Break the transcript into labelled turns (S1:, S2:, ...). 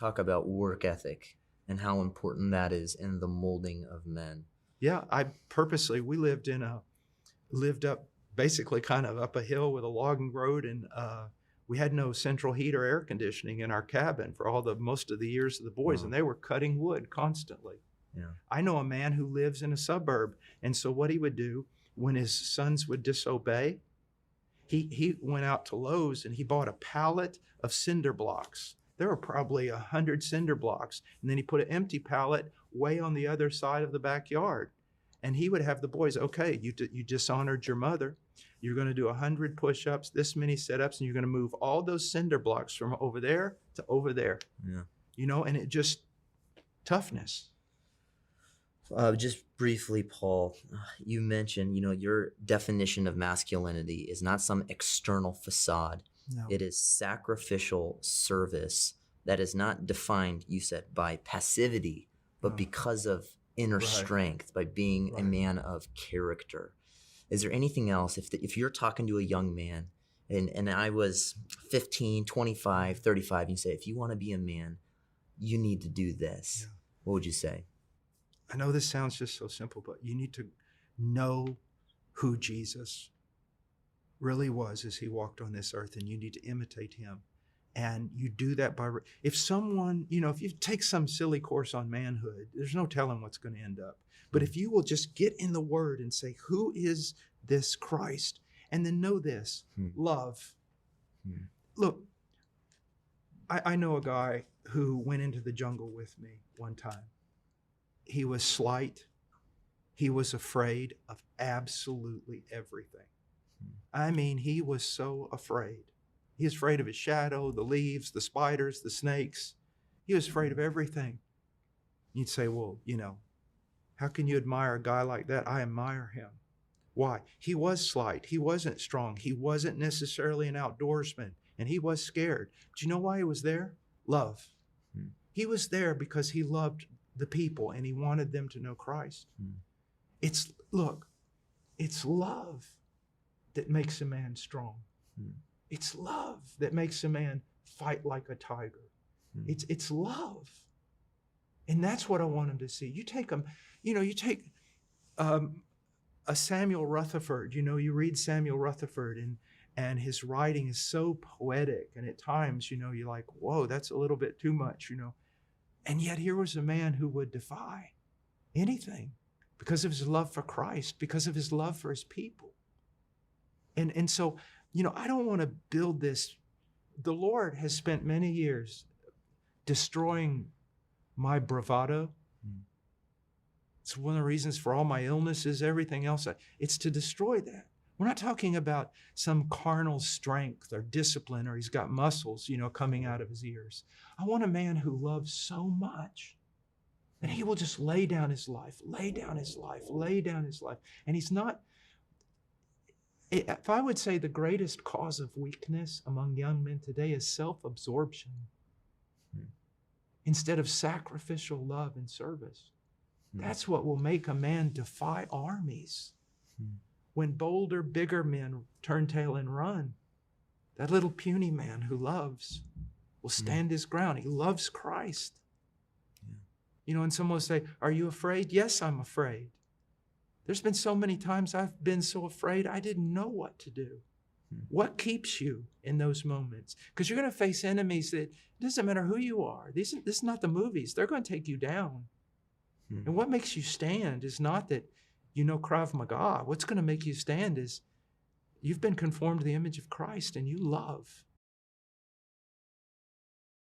S1: talk about work ethic and how important that is in the molding of men.
S2: Yeah, we lived up basically kind of up a hill with a logging road, and we had no central heat or air conditioning in our cabin for most of the years of the boys,
S1: Wow.
S2: and they were cutting wood constantly.
S1: Yeah.
S2: I know a man who lives in a suburb, and so what he would do when his sons would disobey, he went out to Lowe's and he bought a pallet of cinder blocks. There were probably 100 cinder blocks, and then he put an empty pallet way on the other side of the backyard. And he would have the boys, okay, you dishonored your mother. You're going to do 100 push-ups, this many sit-ups, and you're going to move all those cinder blocks from over there to over there.
S1: Yeah.
S2: And it just, toughness.
S1: Just briefly, Paul, you mentioned, your definition of masculinity is not some external facade.
S2: No.
S1: It is sacrificial service that is not defined, you said, by passivity, but because of inner strength, by being a man of character. Is there anything else, if you're talking to a young man, and I was 15, 25, 35, and you say, if you want to be a man, you need to do this, what would you say?
S2: I know this sounds just so simple, but you need to know who Jesus really was as he walked on this earth, and you need to imitate him. And you do that by, if someone, if you take some silly course on manhood, there's no telling what's going to end up. But if you will just get in the word and say, who is this Christ? And then know this, love. Look, I know a guy who went into the jungle with me one time. He was slight. He was afraid of absolutely everything. I mean, he was so afraid. He was afraid of his shadow, the leaves, the spiders, the snakes. He was afraid of everything. You'd say, well, how can you admire a guy like that? I admire him. Why? He was slight. He wasn't strong. He wasn't necessarily an outdoorsman, and he was scared. Do you know why he was there? Love. He was there because he loved the people and he wanted them to know Christ. It's love that makes a man strong. It's love that makes a man fight like a tiger. It's love. And that's what I want him to see. You take a Samuel Rutherford, you read Samuel Rutherford and his writing is so poetic. And at times, you're like, whoa, that's a little bit too much, And yet here was a man who would defy anything because of his love for Christ, because of his love for his people. And so, I don't want to build this. The Lord has spent many years destroying my bravado. It's one of the reasons for all my illnesses, everything else. It's to destroy that. We're not talking about some carnal strength or discipline or he's got muscles, coming out of his ears. I want a man who loves so much that he will just lay down his life. And he's not, if I would say the greatest cause of weakness among young men today is self-absorption instead of sacrificial love and service. That's what will make a man defy armies. When bolder, bigger men turn tail and run, that little puny man who loves will stand his ground. He loves Christ. And someone will say, are you afraid? Yes, I'm afraid. There's been so many times I've been so afraid I didn't know what to do. What keeps you in those moments? Because you're going to face enemies that it doesn't matter who you are. This is not the movies. They're going to take you down. And what makes you stand is not that Krav Maga. What's going to make you stand is you've been conformed to the image of Christ and you love.